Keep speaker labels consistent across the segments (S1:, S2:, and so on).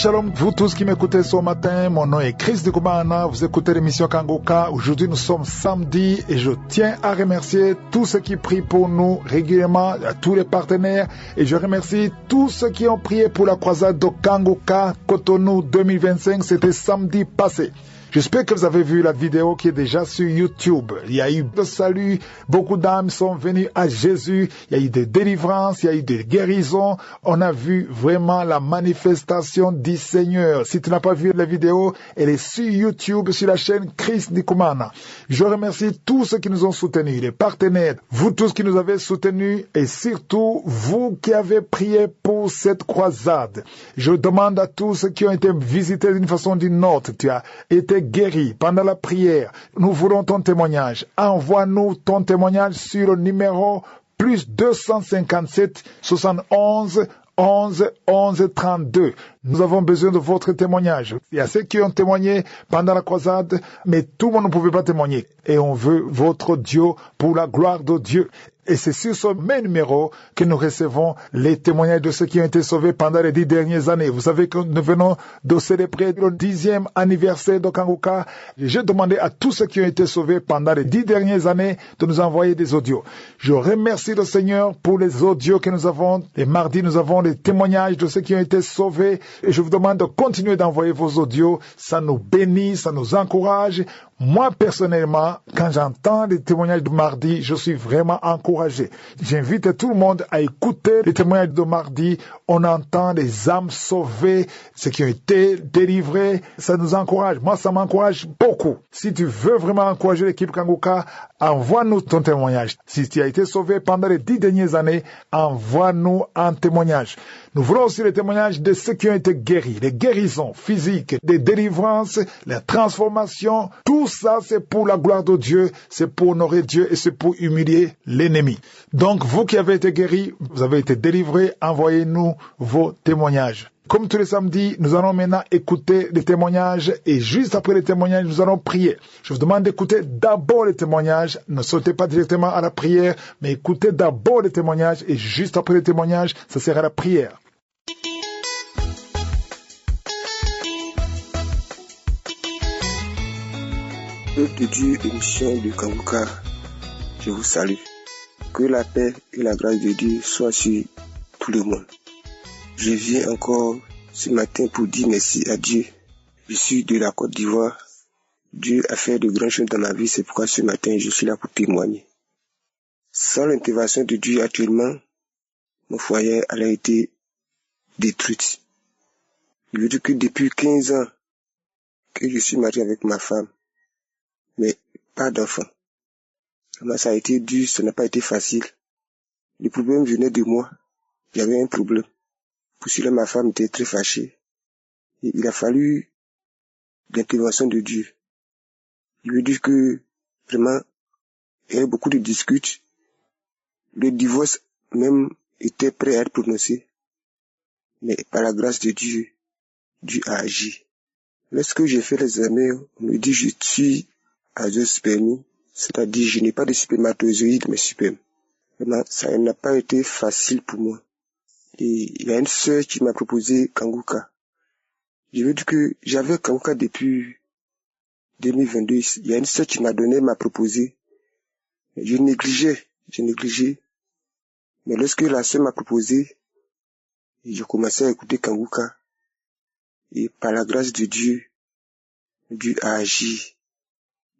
S1: shalom, vous tous qui m'écoutez ce matin, mon nom est Chris Ndikumana, vous écoutez l'émission Kangoka. Aujourd'hui nous sommes samedi et je tiens à remercier tous ceux qui prient pour nous régulièrement, tous les partenaires, et je remercie tous ceux qui ont prié pour la croisade de Kangoka Cotonou 2025, c'était samedi passé. J'espère que vous avez vu la vidéo qui est déjà sur YouTube. Il y a eu de salut, beaucoup d'âmes sont venues à Jésus, il y a eu des délivrances, il y a eu des guérisons. On a vu vraiment la manifestation du Seigneur. Si tu n'as pas vu la vidéo, elle est sur YouTube, sur la chaîne Chris Ndikumana. Je remercie tous ceux qui nous ont soutenus, les partenaires, vous tous qui nous avez soutenus et surtout vous qui avez prié pour cette croisade. Je demande à tous ceux qui ont été visités d'une façon ou d'une autre, tu as été guéri pendant la prière. Nous voulons ton témoignage. Envoie-nous ton témoignage sur le numéro plus 257 71 11 11 32. Nous avons besoin de votre témoignage. Il y a ceux qui ont témoigné pendant la croisade, mais tout le monde ne pouvait pas témoigner. Et on veut votre audio pour la gloire de Dieu. Et c'est sur ce même numéro que nous recevons les témoignages de ceux qui ont été sauvés pendant les 10 dernières années. Vous savez que nous venons de célébrer le 10e anniversaire de Kangoka. J'ai demandé à tous ceux qui ont été sauvés pendant les 10 dernières années de nous envoyer des audios. Je remercie le Seigneur pour les audios que nous avons. Les mardis, nous avons les témoignages de ceux qui ont été sauvés. Et je vous demande de continuer d'envoyer vos audios. Ça nous bénit, ça nous encourage. Moi, personnellement, quand j'entends les témoignages de mardi, je suis vraiment encouragé. J'invite tout le monde à écouter les témoignages de mardi. On entend les âmes sauvées, ceux qui ont été délivrés. Ça nous encourage. Moi, ça m'encourage beaucoup. Si tu veux vraiment encourager l'équipe Kangoka, envoie-nous ton témoignage. Si tu as été sauvé pendant les 10 dernières années, envoie-nous un témoignage. Nous voulons aussi les témoignages de ceux qui ont été guéris, les guérisons physiques, les délivrances, les transformations. Tout ça, c'est pour la gloire de Dieu, c'est pour honorer Dieu et c'est pour humilier l'ennemi. Donc, vous qui avez été guéris, vous avez été délivrés, envoyez-nous vos témoignages. Comme tous les samedis, nous allons maintenant écouter les témoignages et juste après les témoignages, nous allons prier. Je vous demande d'écouter d'abord les témoignages. Ne sautez pas directement à la prière, mais écoutez d'abord les témoignages et juste après les témoignages, ça sera la prière.
S2: Peuple de Dieu, émission de Kangoka, je vous salue. Que la paix et la grâce de Dieu soient sur tout le monde. Je viens encore ce matin pour dire merci à Dieu. Je suis de la Côte d'Ivoire. Dieu a fait de grandes choses dans ma vie, c'est pourquoi ce matin je suis là pour témoigner. Sans l'intervention de Dieu actuellement, mon foyer a été détruit. Je veux dire que depuis 15 ans que je suis marié avec ma femme, mais pas d'enfant. Vraiment, ça a été dur, ça n'a pas été facile. Le problème venait de moi. J'avais un problème. Pour cela, ma femme était très fâchée. Et il a fallu l'intervention de Dieu. Je veux dire que, vraiment, il y avait beaucoup de disputes. Le divorce même était prêt à être prononcé. Mais par la grâce de Dieu, Dieu a agi. Lorsque j'ai fait l'examen, on me dit je suis azoospermie, c'est-à-dire je n'ai pas de spermatozoïdes mais sperme. Vraiment, ça n'a pas été facile pour moi. Et il y a une sœur qui m'a proposé Kangoka. Je veux dire que j'avais Kangoka depuis 2022. Il y a une sœur qui m'a proposé. Je négligeais. Mais lorsque la sœur m'a proposé, je commençais à écouter Kangoka. Et par la grâce de Dieu, Dieu a agi.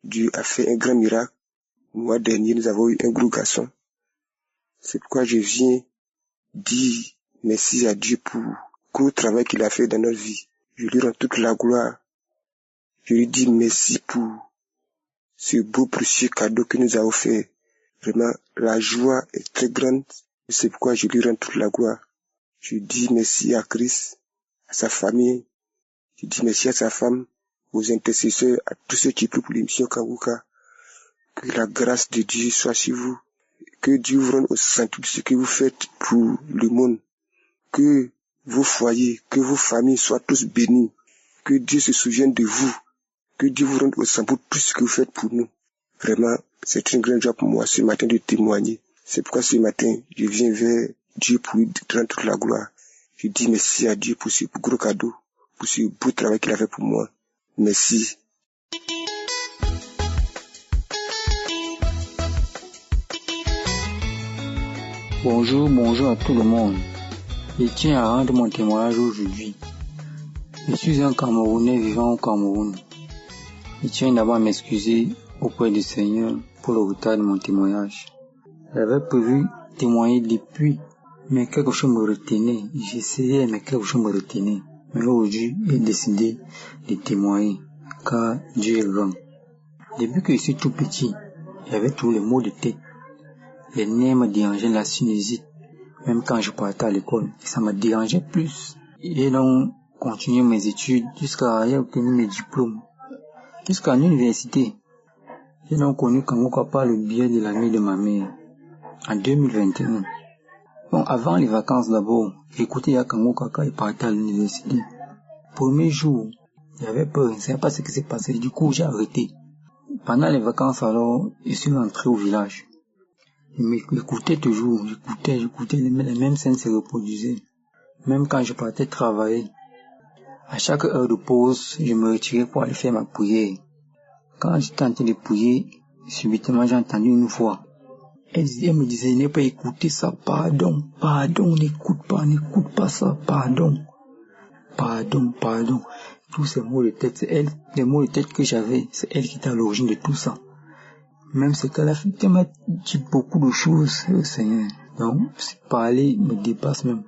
S2: Dieu a fait un grand miracle. Le mois dernier, nous avons eu un gros garçon. C'est pourquoi je viens dire merci à Dieu pour le travail qu'il a fait dans notre vie. Je lui rends toute la gloire. Je lui dis merci pour ce beau précieux cadeau que nous avons fait. Vraiment, la joie est très grande. C'est pourquoi je lui rends toute la gloire. Je dis merci à Christ, à sa famille. Je dis merci à sa femme, aux intercesseurs, à tous ceux qui prient pour l'émission Kangoka. Que la grâce de Dieu soit sur vous. Que Dieu vous rende au centre de ce que vous faites pour le monde. Que vos foyers, que vos familles soient tous bénis. Que Dieu se souvienne de vous. Que Dieu vous rende au centre pour tout ce que vous faites pour nous. Vraiment, c'est une grande joie pour moi ce matin de témoigner. C'est pourquoi ce matin, je viens vers Dieu pour lui rendre toute la gloire. Je dis merci à Dieu pour ce gros cadeau, pour ce beau travail qu'il a fait pour moi. Merci.
S3: Bonjour à tout le monde. Je tiens à rendre mon témoignage aujourd'hui. Je suis un Camerounais vivant au Cameroun. Je tiens d'abord à m'excuser auprès du Seigneur pour le retard de mon témoignage. J'avais prévu témoigner depuis, mais quelque chose me retenait. J'essayais, mais quelque chose me retenait. Mais aujourd'hui, j'ai décidé de témoigner, car Dieu est grand. Depuis que je suis tout petit, j'avais tous les maux de tête. Les nerfs me dérangeaient, la sinusite, même quand je partais à l'école, et ça me dérangeait plus. J'ai donc continué mes études jusqu'à obtenir mes diplômes, jusqu'à l'université. J'ai donc connu Kangoka par le biais de l'ami de ma mère, en 2021. Bon, avant les vacances d'abord, j'écoutais Kangoka quand il partait à l'université. Premier jour, j'avais peur, je ne savais pas ce qui s'est passé, du coup j'ai arrêté. Pendant les vacances alors, je suis rentré au village. Je m'écoutais toujours, j'écoutais, les mêmes scènes se reproduisaient. Même quand je partais travailler, à chaque heure de pause, je me retirais pour aller faire ma prière. Quand j'étais en train de prier, subitement j'ai entendu une voix. Elle me disait, n'ai pas écouté ça, pardon, n'écoute pas ça, pardon. Tous ces mots de tête, c'est elle, les mots de tête que j'avais, c'est elle qui était à l'origine de tout ça. Même ce qu'elle a fait, elle m'a dit beaucoup de choses, Seigneur. Donc, parler me dépasse même.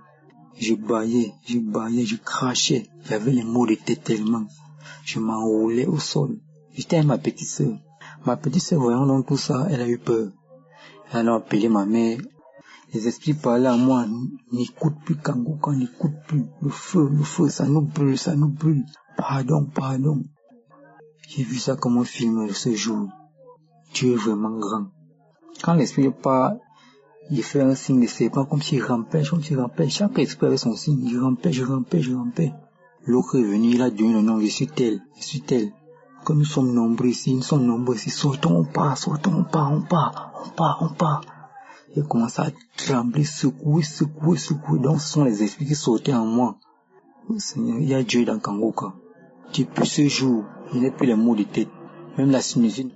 S3: Je baillais, je crachais. J'avais les mots de tête tellement. Je m'enroulais au sol. J'étais avec ma petite sœur. Ma petite sœur, voyant donc tout ça, elle a eu peur. Elle a appelé ma mère. Les esprits parlaient à moi. N'écoute plus Kangoka, n'écoute plus. Le feu, ça nous brûle. Pardon. J'ai vu ça comme un film ce jour. Dieu est vraiment grand. Quand l'esprit part, il fait un signe de serpent comme s'il rampait. Chaque esprit avait son signe. Je rampais. L'autre est venu, il a donné le nom, je suis tel. Comme nous sommes nombreux ici, sortons, on part. Il commence à trembler, secouer. Donc ce sont les esprits qui sautaient en moi. Oh, Seigneur, il y a Dieu dans Kangoka. Depuis ce jour, je n'ai plus les maux de tête. Même la sinusite.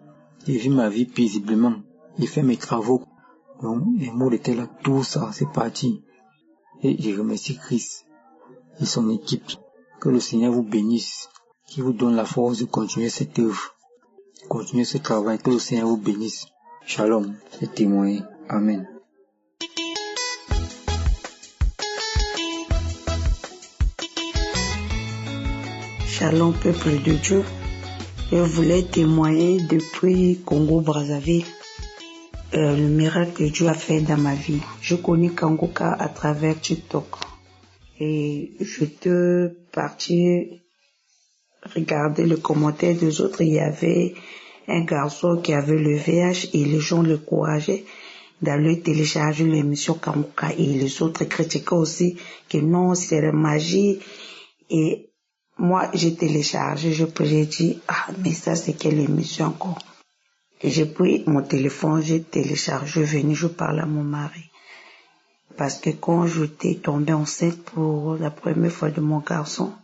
S3: J'ai vu ma vie paisiblement. J'ai fait mes travaux. Donc, les mots de tête là, tout ça, c'est parti. Et je remercie Christ et son équipe. Que le Seigneur vous bénisse. Qu'il vous donne la force de continuer cette œuvre. Continuer ce travail. Que le Seigneur vous bénisse. Shalom. C'est témoin. Amen.
S4: Shalom, peuple de Dieu. Je voulais témoigner depuis Congo-Brazzaville le miracle que Dieu a fait dans ma vie. Je connais Kangoka à travers TikTok et je te partis regarder le commentaire des autres. Il y avait un garçon qui avait le VIH et les gens l'encourageaient d'aller télécharger l'émission Kangoka et les autres critiquaient aussi que non, c'est la magie. Et moi, j'ai téléchargé, j'ai dit, mais ça, c'est quelle émission encore? Et j'ai pris mon téléphone, j'ai téléchargé, je parle à mon mari. Parce que quand j'étais tombée enceinte pour la première fois de mon garçon,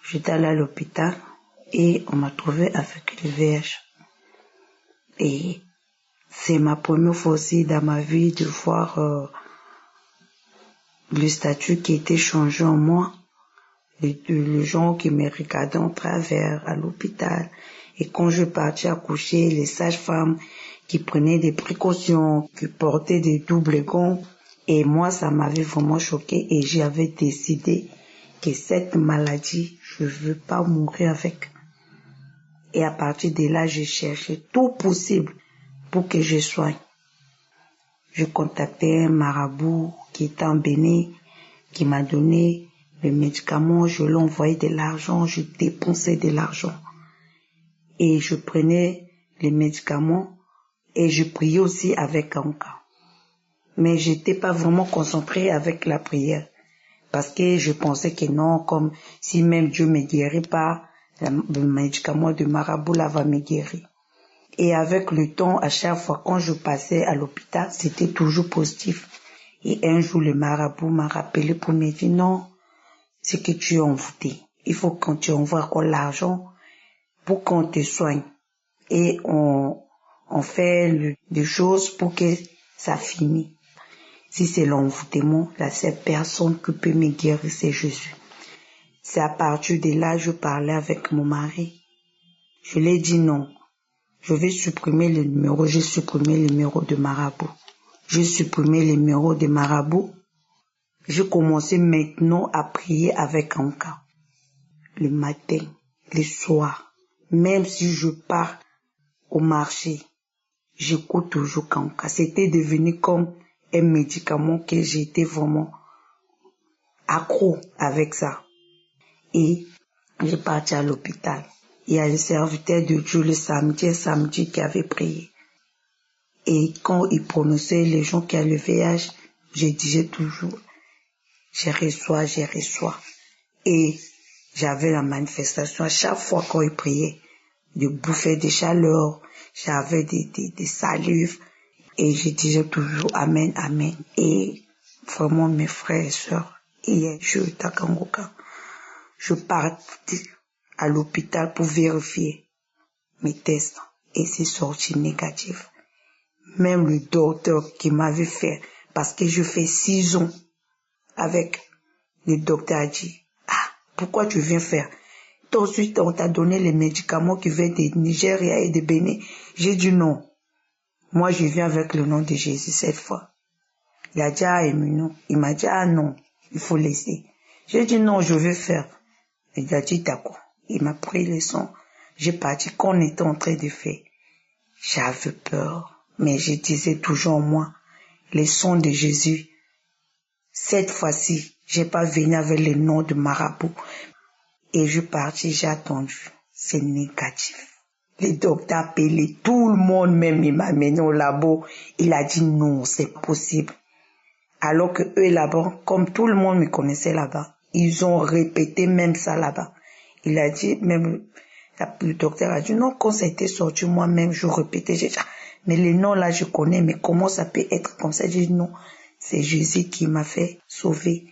S4: j'étais allée à l'hôpital et on m'a trouvé avec le VIH. Et c'est ma première fois aussi dans ma vie de voir le statut qui était changé en moi. Les gens qui me regardaient en travers à l'hôpital. Et quand je partais accoucher, les sages-femmes qui prenaient des précautions, qui portaient des doubles gants. Et moi, ça m'avait vraiment choqué et j'avais décidé que cette maladie, je veux pas mourir avec. Et à partir de là, j'ai cherché tout possible pour que je soigne. Je contactais un marabout qui était en Bénin, qui m'a donné les médicaments, je lui envoyais de l'argent, je dépensais de l'argent. Et je prenais les médicaments et je priais aussi avec Kangoka. Mais j'étais pas vraiment concentrée avec la prière. Parce que je pensais que non, comme si même Dieu me guérit pas, le médicament de marabout là va me guérir. Et avec le temps, à chaque fois quand je passais à l'hôpital, c'était toujours positif. Et un jour, le marabout m'a rappelé pour me dire non, c'est que tu es envoûté. il faut qu'on tu envoies encore l'argent pour qu'on te soigne. Et on fait des choses pour que ça finisse. Si c'est l'envoûtement, la seule personne qui peut me guérir, c'est Jésus. C'est à partir de là, je parlais avec mon mari. Je lui ai dit non. Je vais supprimer le numéro. J'ai supprimé le numéro de marabout. J'ai supprimé le numéro de marabout. Je commençais maintenant à prier avec Kangoka. Le matin, le soir. Même si je pars au marché, j'écoute toujours Kangoka. C'était devenu comme un médicament que j'étais vraiment accro avec ça. Et j'ai parti à l'hôpital. Il y a le serviteur de Dieu le samedi qui avait prié. Et quand il prononçait les gens qui ont le VIH, je disais toujours, je reçois. Et j'avais la manifestation à chaque fois quand il priait, de bouffer des chaleurs, j'avais des salives. Et je disais toujours Amen, Amen. Et vraiment mes frères et sœurs, hier, je suis à Kangoka. Je partais à l'hôpital pour vérifier mes tests et c'est sorti négatif. Même le docteur qui m'avait fait, parce que je fais 6 ans avec le docteur a dit, pourquoi tu viens faire? Ensuite, on t'a donné les médicaments qui viennent de Nigeria et de Bénin. J'ai dit non. Moi, je viens avec le nom de Jésus cette fois. Il a dit non. Il m'a dit non, il faut laisser. J'ai dit non, je vais faire. Il a dit d'accord. Il m'a pris le sang. J'ai parti qu'on était en train de faire. J'avais peur, mais je disais toujours en moi, le sang de Jésus. Cette fois-ci, j'ai pas venu avec le nom de marabout. Et je partis, j'ai attendu. C'est négatif. Le docteur a appelé tout le monde, même il m'a amené au labo. Il a dit non, c'est possible. Alors que eux là-bas, comme tout le monde me connaissait là-bas, ils ont répété même ça là-bas. Il a dit, même le docteur a dit non, quand ça a été sorti, moi-même je répétais, j'ai dit, mais les noms là je connais, mais comment ça peut être comme ça? J'ai dit non, c'est Jésus qui m'a fait sauver.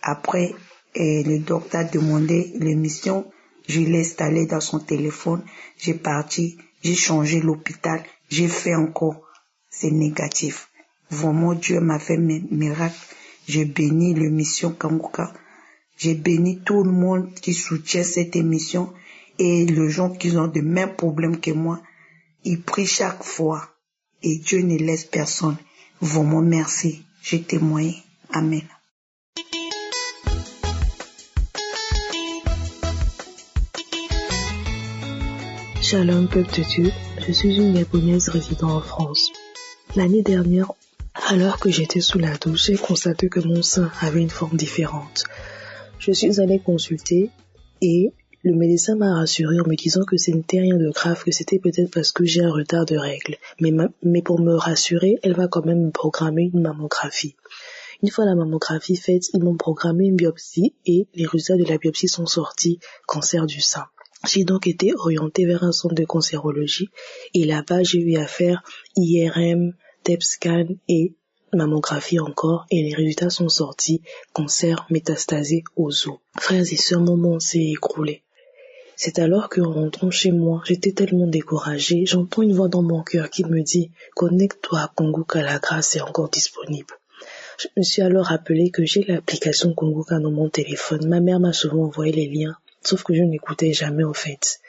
S4: Après, le docteur a demandé l'émission. Je l'ai installé dans son téléphone. J'ai parti, j'ai changé l'hôpital. J'ai fait encore. C'est négatif. Vraiment, Dieu m'a fait mes miracles. J'ai béni l'émission Kangoka. J'ai béni tout le monde qui soutient cette émission. Et les gens qui ont de mêmes problèmes que moi, ils prient chaque fois. Et Dieu ne laisse personne. Vraiment, merci. J'ai témoigné. Amen.
S5: Shalom, peuple de Dieu, je suis une Gabonaise résidant en France. L'année dernière, alors que j'étais sous la douche, j'ai constaté que mon sein avait une forme différente. Je suis allée consulter et le médecin m'a rassurée en me disant que ce n'était rien de grave, que c'était peut-être parce que j'ai un retard de règles. Mais pour me rassurer, elle va quand même me programmer une mammographie. Une fois la mammographie faite, ils m'ont programmé une biopsie et les résultats de la biopsie sont sortis cancer du sein. J'ai donc été orientée vers un centre de cancérologie et là-bas j'ai eu à faire IRM, TEP scan et mammographie encore et les résultats sont sortis, cancer métastasé aux os. Frères et sœurs, mon monde s'est écroulé. C'est alors qu'en rentrant chez moi, j'étais tellement découragée, j'entends une voix dans mon cœur qui me dit « Connecte-toi à Kangoka, la grâce est encore disponible ». Je me suis alors rappelé que j'ai l'application Kangoka dans mon téléphone. Ma mère m'a souvent envoyé les liens. Sauf que je n'écoutais jamais en fait.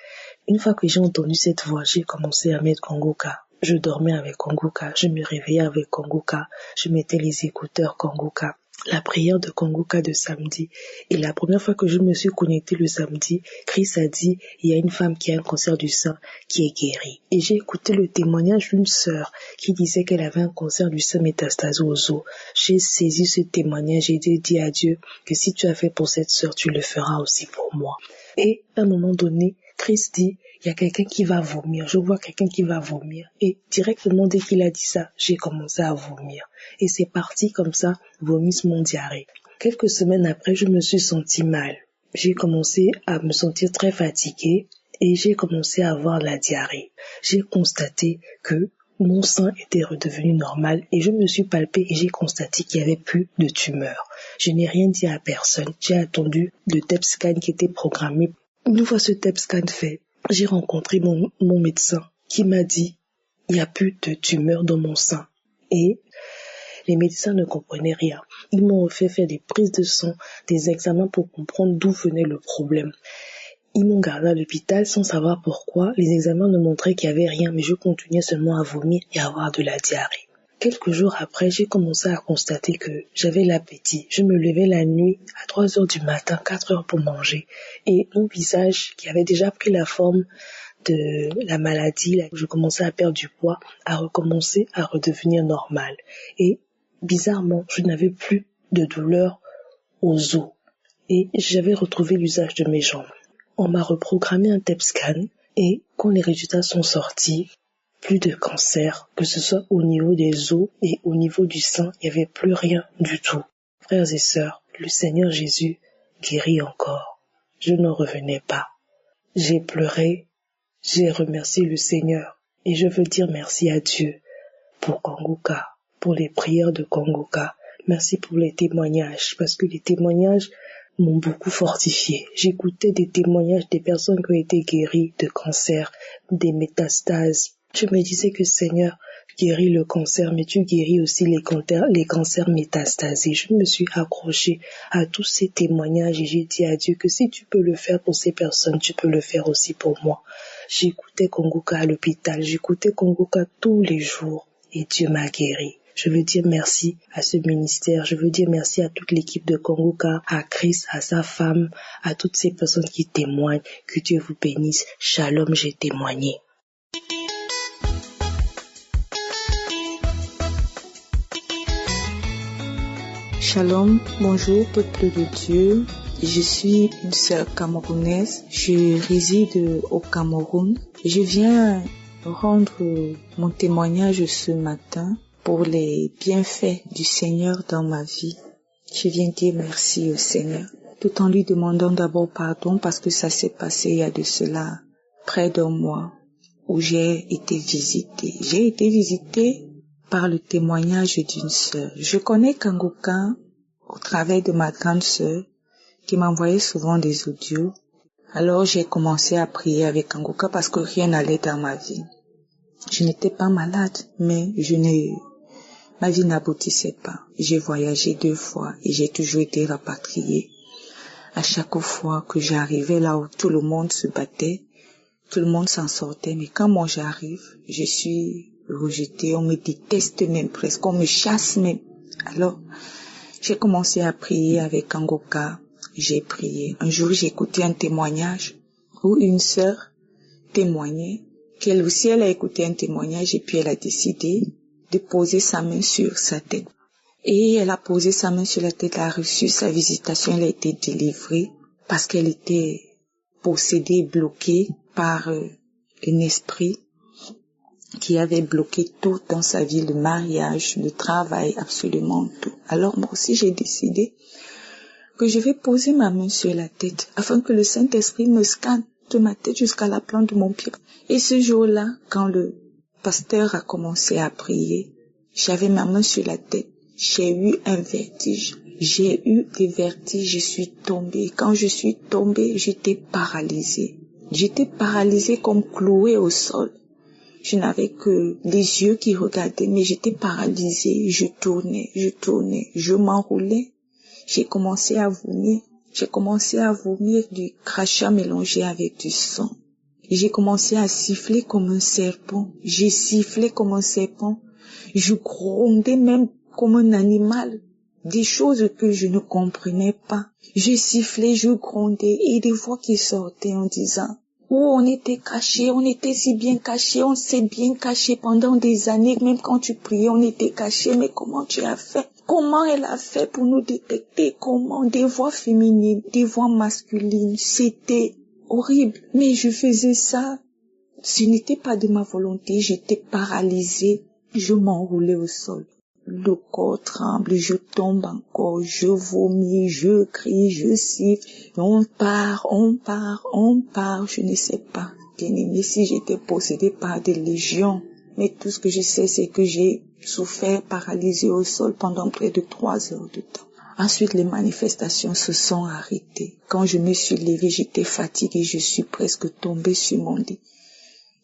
S5: Une fois que j'ai entendu cette voix, j'ai commencé à mettre Kangoka. Je dormais avec Kangoka, je me réveillais avec Kangoka, je mettais les écouteurs Kangoka. La prière de Kangoka de samedi. Et la première fois que je me suis connectée le samedi, Chris a dit, il y a une femme qui a un cancer du sein qui est guérie. Et j'ai écouté le témoignage d'une sœur qui disait qu'elle avait un cancer du sein métastasé aux os. J'ai saisi ce témoignage et j'ai dit à Dieu que si tu as fait pour cette sœur, tu le feras aussi pour moi. Et à un moment donné, Chris dit, il y a quelqu'un qui va vomir, je vois quelqu'un qui va vomir. Et directement dès qu'il a dit ça, j'ai commencé à vomir. Et c'est parti comme ça, vomissement diarrhée. Quelques semaines après, je me suis sentie mal. J'ai commencé à me sentir très fatiguée et j'ai commencé à avoir la diarrhée. J'ai constaté que mon sein était redevenu normal et je me suis palpée et j'ai constaté qu'il n'y avait plus de tumeur. Je n'ai rien dit à personne. J'ai attendu le TEP scan qui était programmé. Une fois ce TEP scan fait, j'ai rencontré mon médecin qui m'a dit « il n'y a plus de tumeur dans mon sein ». Et les médecins ne comprenaient rien. Ils m'ont fait faire des prises de sang, des examens pour comprendre d'où venait le problème. Ils m'ont gardé à l'hôpital sans savoir pourquoi. Les examens ne montraient qu'il n'y avait rien, mais je continuais seulement à vomir et à avoir de la diarrhée. Quelques jours après, j'ai commencé à constater que j'avais l'appétit. Je me levais la nuit à 3 heures du matin, 4 heures pour manger. Et mon visage, qui avait déjà pris la forme de la maladie, là, je commençais à perdre du poids, a recommencé à redevenir normal. Et bizarrement, je n'avais plus de douleur aux os. Et j'avais retrouvé l'usage de mes jambes. On m'a reprogrammé un TEP scan et quand les résultats sont sortis, plus de cancer, que ce soit au niveau des os et au niveau du sein, il n'y avait plus rien du tout. Frères et sœurs, le Seigneur Jésus guérit encore. Je n'en revenais pas. J'ai pleuré, j'ai remercié le Seigneur et je veux dire merci à Dieu pour Kangoka, pour les prières de Kangoka. Merci pour les témoignages, parce que les témoignages m'ont beaucoup fortifié. J'écoutais des témoignages des personnes qui ont été guéries de cancer, des métastases. Je me disais que Seigneur guérit le cancer, mais tu guéris aussi les cancers métastasés. Je me suis accrochée à tous ces témoignages et j'ai dit à Dieu que si tu peux le faire pour ces personnes, tu peux le faire aussi pour moi. J'écoutais Kangoka à l'hôpital, j'écoutais Kangoka tous les jours et Dieu m'a guéri. Je veux dire merci à ce ministère, je veux dire merci à toute l'équipe de Kangoka, à Chris, à sa femme, à toutes ces personnes qui témoignent. Que Dieu vous bénisse. Shalom, j'ai témoigné.
S6: Shalom, bonjour peuple de Dieu. Je suis une sœur camerounaise. Je réside au Cameroun. Je viens rendre mon témoignage ce matin pour les bienfaits du Seigneur dans ma vie. Je viens dire merci au Seigneur, tout en lui demandant d'abord pardon parce que ça s'est passé il y a de cela près d'un mois où j'ai été visitée. J'ai été visitée par le témoignage d'une sœur. Je connais Kangoka au travers de ma grande sœur qui m'envoyait souvent des audios. Alors j'ai commencé à prier avec Kangoka parce que rien n'allait dans ma vie. Je n'étais pas malade, mais ma vie n'aboutissait pas. J'ai voyagé 2 fois et j'ai toujours été rapatriée. À chaque fois que j'arrivais là où tout le monde se battait, tout le monde s'en sortait, mais quand moi j'arrive, je suis rejetée, on me déteste même presque, on me chasse même. Alors, j'ai commencé à prier avec Kangoka, j'ai prié. Un jour, j'ai écouté un témoignage où une sœur témoignait qu'elle aussi, elle a écouté un témoignage et puis elle a décidé de poser sa main sur sa tête. Et elle a posé sa main sur la tête, elle a reçu sa visitation, elle a été délivrée parce qu'elle était possédée, bloquée par un esprit qui avait bloqué tout dans sa vie, le mariage, le travail, absolument tout. Alors moi aussi j'ai décidé que je vais poser ma main sur la tête afin que le Saint-Esprit me scanne de ma tête jusqu'à la plante de mon pied. Et ce jour-là, quand le pasteur a commencé à prier, j'avais ma main sur la tête, j'ai eu un vertige. J'ai eu des vertiges, je suis tombée. Quand je suis tombée, j'étais paralysée. J'étais paralysée comme clouée au sol. Je n'avais que les yeux qui regardaient, mais j'étais paralysée. Je tournais, je m'enroulais. J'ai commencé à vomir. J'ai commencé à vomir du crachat mélangé avec du sang. J'ai commencé à siffler comme un serpent. J'ai sifflé comme un serpent. Je grondais même comme un animal. Des choses que je ne comprenais pas. Je sifflais, je grondais et des voix qui sortaient en disant « Oh, on était cachés, on était si bien cachés, on s'est bien cachés pendant des années, même quand tu priais, on était cachés, mais comment tu as fait? Comment elle a fait pour nous détecter? Comment? Des voix féminines, des voix masculines, c'était horrible. Mais je faisais ça, ce n'était pas de ma volonté, j'étais paralysée, je m'enroulais au sol. Le corps tremble, je tombe encore, je vomis, je crie, je siffle. On part, je ne sais pas. Bien-aimé, si j'étais possédée par des légions, mais tout ce que je sais, c'est que j'ai souffert paralysée au sol pendant près de 3 heures de temps. Ensuite, les manifestations se sont arrêtées. Quand je me suis levée, j'étais fatiguée, je suis presque tombée sur mon lit.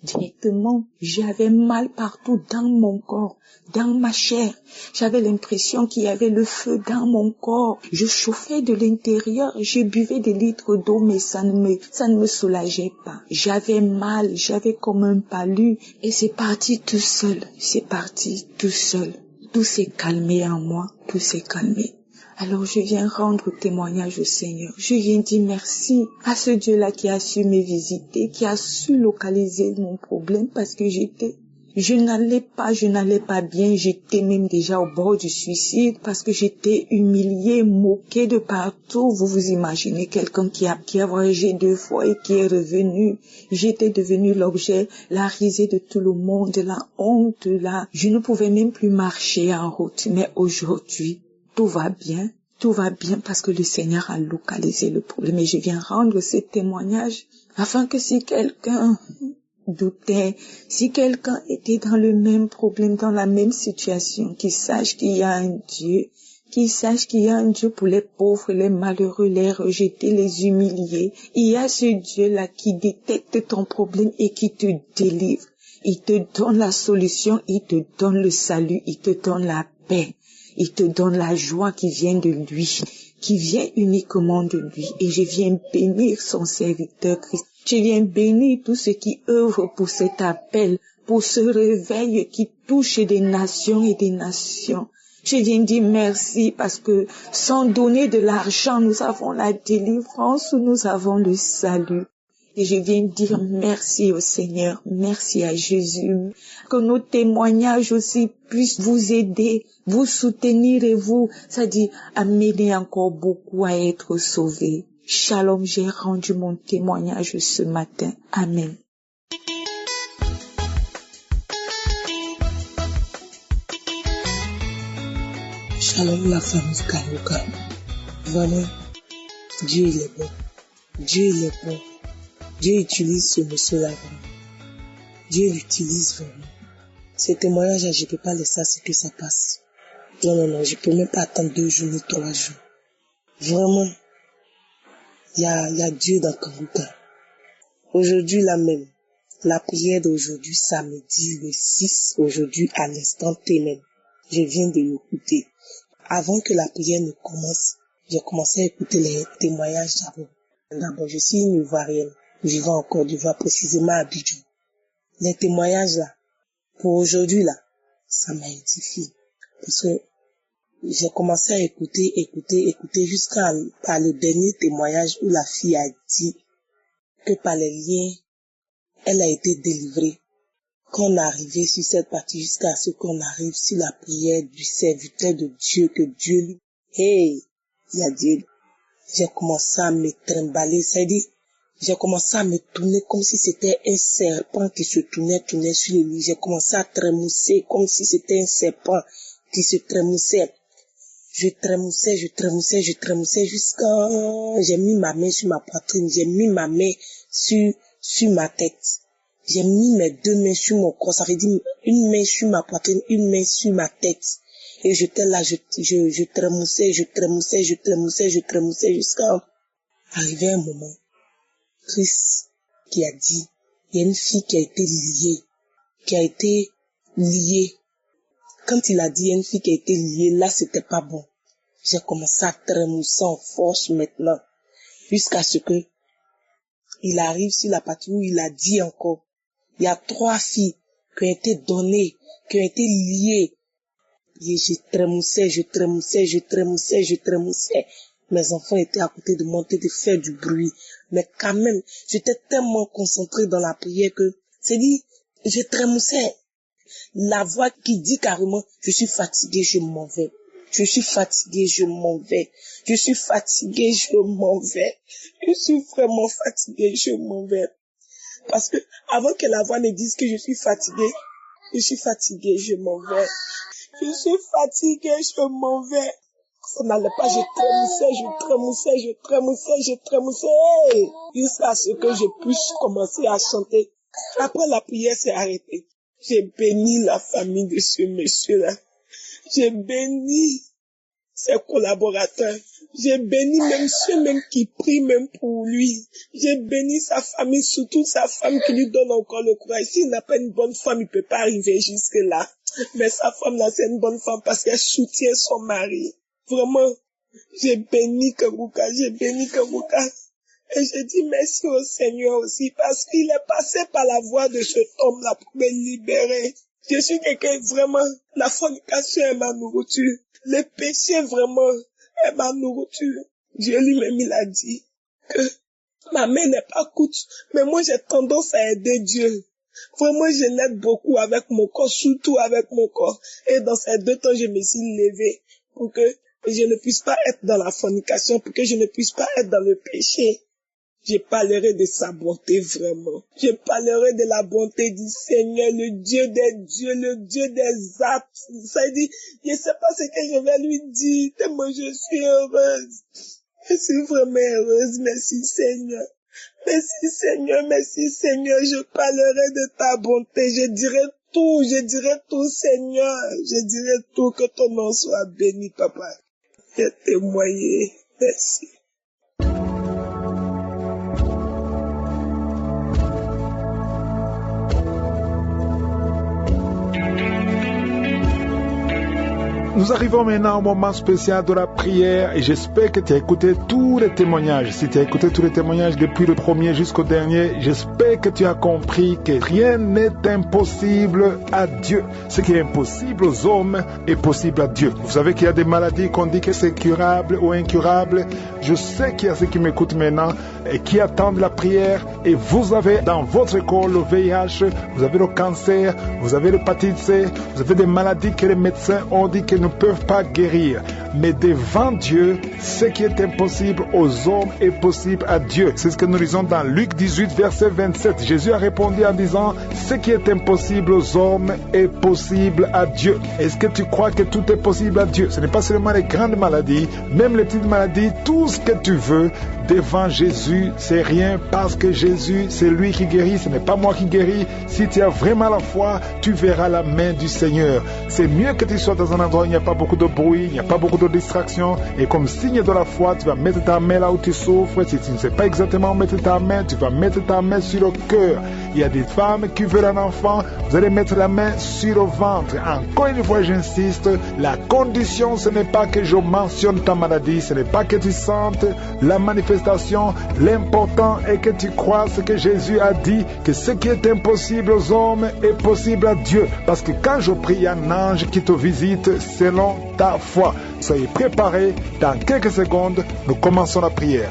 S6: Directement, j'avais mal partout dans mon corps, dans ma chair. J'avais l'impression qu'il y avait le feu dans mon corps. Je chauffais de l'intérieur, je buvais des litres d'eau, mais ça ne me soulageait pas. J'avais mal, j'avais comme un palu, et c'est parti tout seul. Tout s'est calmé en moi, tout s'est calmé. Alors je viens rendre témoignage au Seigneur. Je viens dire merci à ce Dieu-là qui a su me visiter, qui a su localiser mon problème parce que je n'allais pas bien, j'étais même déjà au bord du suicide parce que j'étais humiliée, moquée de partout. Vous vous imaginez quelqu'un qui a voyagé 2 fois et qui est revenu. J'étais devenue l'objet, la risée de tout le monde, la honte, je ne pouvais même plus marcher en route. Mais aujourd'hui, tout va bien parce que le Seigneur a localisé le problème et je viens rendre ce témoignage afin que si quelqu'un doutait, si quelqu'un était dans le même problème, dans la même situation, qu'il sache qu'il y a un Dieu, pour les pauvres, les malheureux, les rejetés, les humiliés. Il y a ce Dieu-là qui détecte ton problème et qui te délivre. Il te donne la solution, il te donne le salut, il te donne la paix. Il te donne la joie qui vient de lui, qui vient uniquement de lui. Et je viens bénir son serviteur Christ. Je viens bénir tous ceux qui œuvrent pour cet appel, pour ce réveil qui touche des nations et des nations. Je viens dire merci parce que sans donner de l'argent, nous avons la délivrance, nous avons le salut. Et je viens dire merci au Seigneur, merci à Jésus, que nos témoignages aussi puissent vous aider, vous soutenir et c'est-à-dire amener encore beaucoup à être sauvés. Shalom, j'ai rendu mon témoignage ce matin. Amen.
S7: Shalom la famille Kangoka. Vraiment, Dieu il est bon. Dieu il est bon. Dieu utilise ce monsieur-là vraiment. Dieu l'utilise vraiment. Ces témoignages-là, je ne peux pas laisser ce que ça passe. Non, je ne peux même pas attendre 2 jours ni 3 jours. Vraiment, il y a Dieu dans Kangoka. Aujourd'hui là même, la prière d'aujourd'hui, samedi le 6, aujourd'hui à l'instant T même, je viens de l'écouter. Avant que la prière ne commence, j'ai commencé à écouter les témoignages d'abord. Je suis une Ivoirienne, vivant en Côte d'Ivoire, précisément à Abidjan. Les témoignages là, pour aujourd'hui là, ça m'a édifié. Parce que j'ai commencé à écouter jusqu'à le dernier témoignage où la fille a dit que par les liens, elle a été délivrée. Qu'on est arrivé sur cette partie jusqu'à ce qu'on arrive sur la prière du serviteur de Dieu, que Dieu lui, il a dit, j'ai commencé à me trimballer, c'est-à-dire, j'ai commencé à me tourner comme si c'était un serpent qui se tournait sur le lit. J'ai commencé à trémousser comme si c'était un serpent qui se trémoussait. Je trémoussais jusqu'à, j'ai mis ma main sur ma poitrine, j'ai mis ma main sur ma tête. J'ai mis mes 2 mains sur mon corps, ça veut dire une main sur ma poitrine, une main sur ma tête. Et j'étais là, je trémoussais jusqu'à arriver un moment. Christ qui a dit, il y a une fille qui a été liée. Quand il a dit, il y a une fille qui a été liée, là, c'était pas bon. J'ai commencé à trémousser en force maintenant, jusqu'à ce que il arrive sur la partie où il a dit encore, il y a 3 filles qui ont été données, qui ont été liées. Et je trémoussais. Mes enfants étaient à côté de moi, de faire du bruit. Mais quand même, j'étais tellement concentrée dans la prière que, c'est dit, je trémoussais. La voix qui dit carrément, je suis fatiguée, je m'en vais. Je suis vraiment fatiguée, je m'en vais. Parce que, avant que la voix ne dise que je suis fatiguée, je m'en vais. Ça n'allait pas, je trémoussais. Jusqu'à ce que je puisse commencer à chanter. Après la prière s'est arrêtée. J'ai béni la famille de ce monsieur-là. J'ai béni ses collaborateurs. J'ai béni même ceux même qui prient même pour lui. J'ai béni sa famille, surtout sa femme qui lui donne encore le courage. S'il n'a pas une bonne femme, il peut pas arriver jusque là. Mais sa femme là, c'est une bonne femme parce qu'elle soutient son mari. Vraiment, j'ai béni Kanguka. Et je dis merci au Seigneur aussi parce qu'il est passé par la voie de cet homme-là pour me libérer. Je suis quelqu'un vraiment, la fornication est ma nourriture. Le péché vraiment est ma nourriture. Dieu lui-même il a dit que ma main n'est pas courte, mais moi j'ai tendance à aider Dieu. Vraiment je l'aide beaucoup avec mon corps, surtout avec mon corps. Et dans ces 2 temps je me suis levé pour que je ne puisse pas être dans la fornication, pour que je ne puisse pas être dans le péché. Je parlerai de sa bonté vraiment. Je parlerai de la bonté du Seigneur, le Dieu des dieux, le Dieu des actes. Ça dit, je ne sais pas ce que je vais lui dire, tellement je suis heureuse. Je suis vraiment heureuse, merci Seigneur. Merci Seigneur, je parlerai de ta bonté, je dirai tout Seigneur, je dirai tout, que ton nom soit béni papa. J'ai témoigné, merci.
S1: Nous arrivons maintenant au moment spécial de la prière et j'espère que tu as écouté tous les témoignages. Si tu as écouté tous les témoignages depuis le premier jusqu'au dernier, j'espère que tu as compris que rien n'est impossible à Dieu. Ce qui est impossible aux hommes est possible à Dieu. Vous savez qu'il y a des maladies qu'on dit que c'est curable ou incurable. Je sais qu'il y a ceux qui m'écoutent maintenant et qui attendent la prière. Et vous avez dans votre corps le VIH, vous avez le cancer, vous avez l'hépatite C, vous avez des maladies que les médecins ont dit que ne peuvent pas guérir. Mais devant Dieu, ce qui est impossible aux hommes est possible à Dieu. C'est ce que nous lisons dans Luc 18, verset 27. Jésus a répondu en disant, ce qui est impossible aux hommes est possible à Dieu. Est-ce que tu crois que tout est possible à Dieu? Ce n'est pas seulement les grandes maladies, même les petites maladies, tout ce que tu veux, devant Jésus, c'est rien parce que Jésus, c'est lui qui guérit, ce n'est pas moi qui guéris. Si tu as vraiment la foi, tu verras la main du Seigneur. C'est mieux que tu sois dans un endroit où il n'y a pas beaucoup de bruit, il n'y a pas beaucoup de distractions. Et comme signe de la foi, tu vas mettre ta main là où tu souffres. Si tu ne sais pas exactement où mettre ta main, tu vas mettre ta main sur le cœur. Il y a des femmes qui veulent un enfant, vous allez mettre la main sur le ventre. Encore une fois, j'insiste, la condition, ce n'est pas que je mentionne ta maladie, ce n'est pas que tu sentes la manifestation. L'important est que tu crois ce que Jésus a dit, que ce qui est impossible aux hommes est possible à Dieu. Parce que quand je prie, il y a un ange qui te visite selon ta foi. Soyez préparés, dans quelques secondes, nous commençons la prière.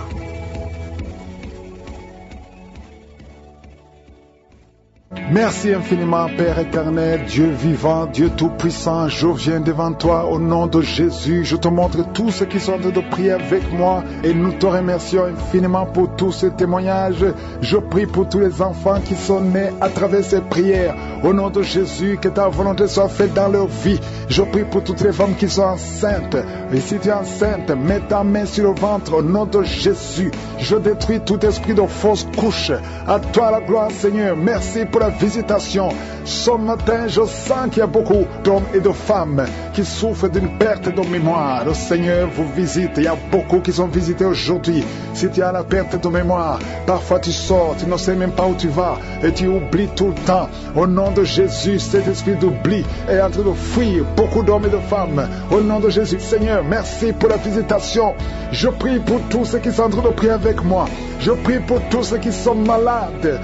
S1: Merci infiniment, Père éternel, Dieu vivant, Dieu tout-puissant. Je viens devant toi au nom de Jésus. Je te montre tous ceux qui sont en train de prier avec moi et nous te remercions infiniment pour tous ces témoignages. Je prie pour tous les enfants qui sont nés à travers ces prières. Au nom de Jésus, que ta volonté soit faite dans leur vie. Je prie pour toutes les femmes qui sont enceintes. Et si tu es enceinte, mets ta main sur le ventre au nom de Jésus. Je détruis tout esprit de fausse couche. À toi la gloire, Seigneur. Merci pour la visitation. Ce matin, je sens qu'il y a beaucoup d'hommes et de femmes qui souffrent d'une perte de mémoire. Le Seigneur vous visite. Il y a beaucoup qui sont visités aujourd'hui. Si tu as la perte de mémoire, parfois tu sors, tu ne sais même pas où tu vas et tu oublies tout le temps. Au nom de Jésus, cet esprit d'oubli est en train de fuir beaucoup d'hommes et de femmes. Au nom de Jésus, Seigneur, merci pour la visitation. Je prie pour tous ceux qui sont en train de prier avec moi. Je prie pour tous ceux qui sont malades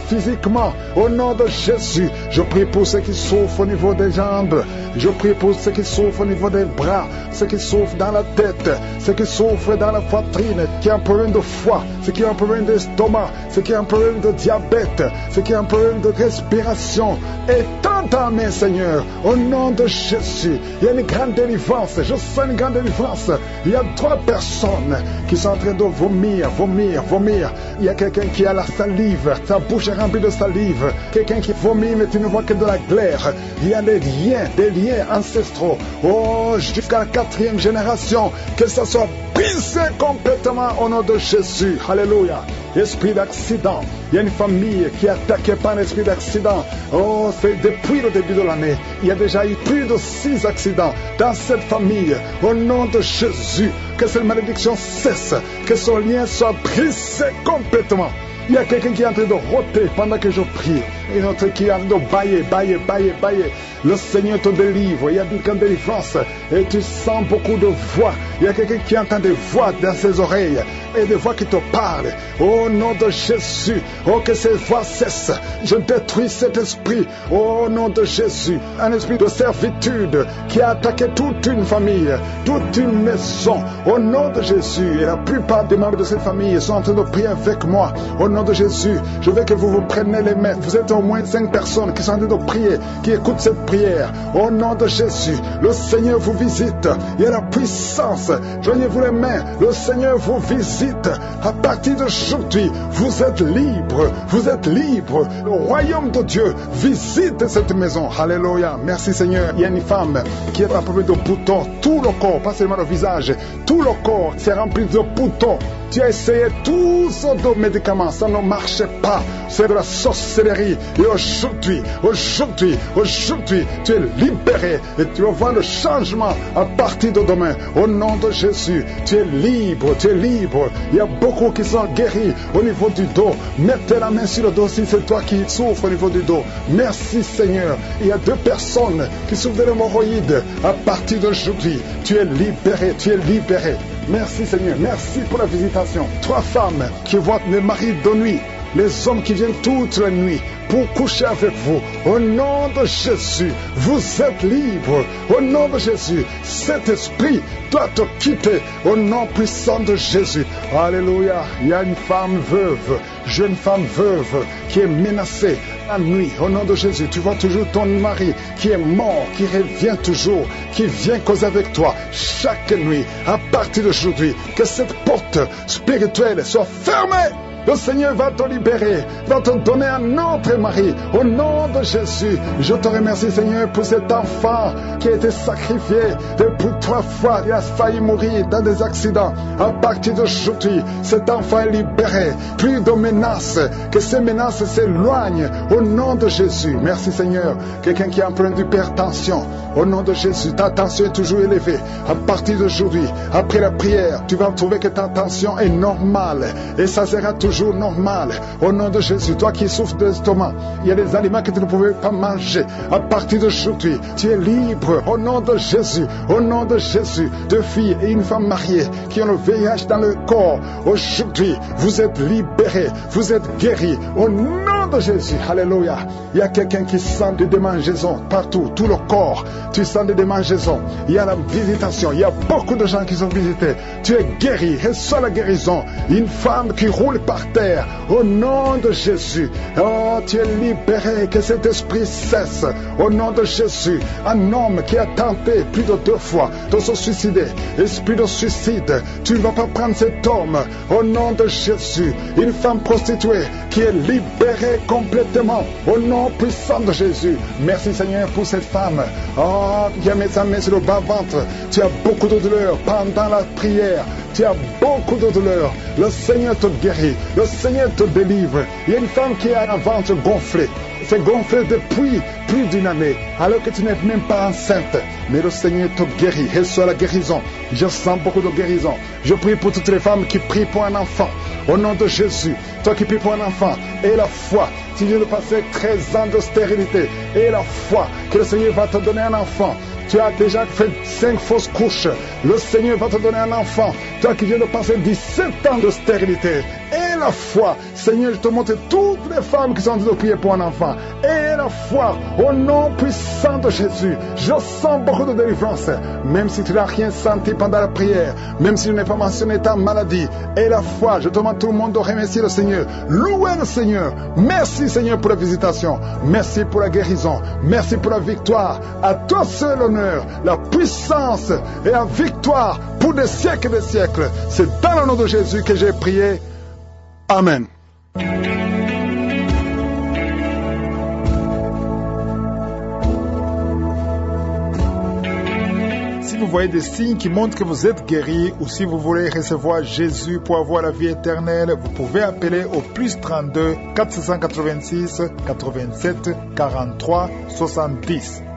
S1: physiquement. Au nom de Jésus, je prie pour ceux qui souffrent au niveau des jambes. Je prie pour ceux qui souffrent au niveau des bras, ceux qui souffrent dans la tête, ceux qui souffrent dans la poitrine, qui ont un problème de foie, ceux qui ont un problème d'estomac, ceux qui ont un problème de diabète, ceux qui ont un problème de respiration. Et tends ta main, Seigneur, au nom de Jésus. Il y a une grande délivrance, je sens une grande délivrance. Il y a 3 personnes qui sont en train de vomir. Il y a quelqu'un qui a la salive, sa bouche est remplie de salive. Quelqu'un qui vomit, mais tu ne vois que de la glaire. Il y a des liens ancestraux. Oh, jusqu'à la 4e génération, que ça soit brisé complètement au nom de Jésus. Alléluia. esprit d'accident. Il y a une famille qui est attaquée par un esprit d'accident. Oh, c'est depuis le début de l'année. Il y a déjà eu plus de 6 accidents dans cette famille. Au nom de Jésus, que cette malédiction cesse, que son lien soit brisé complètement. Il y a quelqu'un qui est en train de rôter pendant que je prie. Et un autre qui est en train de bailler. Le Seigneur te délivre. Il y a du camp de délivrance. Et tu sens beaucoup de voix. Il y a quelqu'un qui entend des voix dans ses oreilles. Et des voix qui te parlent. Au nom de Jésus. Oh, que ces voix cessent. Je détruis cet esprit. Au nom de Jésus. Un esprit de servitude qui a attaqué toute une famille. Toute une maison. Au nom de Jésus. Et la plupart des membres de cette famille sont en train de prier avec moi. Au nom de Jésus, je veux que vous vous preniez les mains. Vous êtes au moins 5 personnes qui sont en train de prier, qui écoutent cette prière. Au nom de Jésus, le Seigneur vous visite. Il y a la puissance. Joignez-vous les mains. Le Seigneur vous visite. À partir d'aujourd'hui, vous êtes libre. Vous êtes libre. Le royaume de Dieu visite cette maison. Alléluia. Merci Seigneur. Il y a une femme qui est remplie de boutons. Tout le corps, pas seulement le visage. Tout le corps s'est rempli de boutons. Tu as essayé tous sortes de médicaments, ça ne marchait pas. C'est de la sorcellerie. Et aujourd'hui, tu es libéré. Et tu vas voir le changement à partir de demain. Au nom de Jésus, tu es libre. Il y a beaucoup qui sont guéris au niveau du dos. Mettez la main sur le dos si c'est toi qui souffres au niveau du dos. Merci Seigneur. Il y a 2 personnes qui souffrent de l'hémorroïde. À partir d'aujourd'hui, tu es libéré. Merci Seigneur, merci pour la visitation. 3 femmes qui voient les maris de nuit, les hommes qui viennent toute la nuit pour coucher avec vous. Au nom de Jésus, vous êtes libres. Au nom de Jésus, cet esprit doit te quitter. Au nom puissant de Jésus. Alléluia. Il y a une femme veuve, jeune femme veuve qui est menacée la nuit. Au nom de Jésus, tu vois toujours ton mari qui est mort, qui revient toujours, qui vient causer avec toi chaque nuit. À partir d'aujourd'hui, que cette porte spirituelle soit fermée. Le Seigneur va te libérer, va te donner un autre mari. Au nom de Jésus, je te remercie Seigneur pour cet enfant qui a été sacrifié depuis 3 fois. Il a failli mourir dans des accidents. À partir d'aujourd'hui, cet enfant est libéré. Plus de menaces, que ces menaces s'éloignent. Au nom de Jésus, merci Seigneur. Quelqu'un qui a un problème d'hypertension, au nom de Jésus, ta tension est toujours élevée. À partir d'aujourd'hui, après la prière, tu vas trouver que ta tension est normale. Et ça sera toujours normal. Au nom de Jésus, toi qui souffres de l'estomac, il y a des aliments que tu ne pouvais pas manger. À partir d'aujourd'hui, tu es libre. Au nom de Jésus, 2 filles et une femme mariée qui ont le VIH dans le corps. Aujourd'hui, vous êtes libérés, vous êtes guéris. Au nom de Jésus, alléluia. Il y a quelqu'un qui sent des démangeaisons partout, tout le corps. Tu sens des démangeaisons. Il y a la visitation. Il y a beaucoup de gens qui sont visités. Tu es guéri. Reçois la guérison. Une femme qui roule par terre. Au nom de Jésus. Oh, tu es libéré. Que cet esprit cesse. Au nom de Jésus. Un homme qui a tenté plus de 2 fois de se suicider. Esprit de suicide. Tu ne vas pas prendre cet homme. Au nom de Jésus. Une femme prostituée qui est libérée complètement. Au nom puissant de Jésus. Merci Seigneur pour cette femme. Oh, qui a mis sa main sur le bas-ventre. Tu as beaucoup de douleur pendant la prière. Tu as beaucoup de douleur. Le Seigneur te guérit. Le Seigneur te délivre. Il y a une femme qui a un ventre gonflé. C'est gonflé depuis plus d'une année, alors que tu n'es même pas enceinte. Mais le Seigneur te guérit. Reçois la guérison. Je sens beaucoup de guérison. Je prie pour toutes les femmes qui prient pour un enfant. Au nom de Jésus, toi qui pries pour un enfant, et la foi. Tu viens de passer 13 ans de stérilité. Et la foi que le Seigneur va te donner un enfant. Tu as déjà fait 5 fausses couches. Le Seigneur va te donner un enfant. Toi qui viens de passer 17 ans de stérilité. Et la foi. Seigneur, je te montre toutes les femmes qui sont en train de prier pour un enfant. Et la foi. Au nom puissant de Jésus. Je sens beaucoup de délivrance. Même si tu n'as rien senti pendant la prière. Même si je n'ai pas mentionné ta maladie. Et la foi. Je demande à tout le monde de remercier le Seigneur. Louez le Seigneur. Merci Seigneur pour la visitation. Merci pour la guérison. Merci pour la victoire. À toi seul l'honneur, la puissance et la victoire pour des siècles et des siècles. C'est dans le nom de Jésus que j'ai prié. Amen. voyez des signes qui montrent que vous êtes guéri ou si vous voulez recevoir Jésus pour avoir la vie éternelle, vous pouvez appeler au plus 32 486 87 43 70.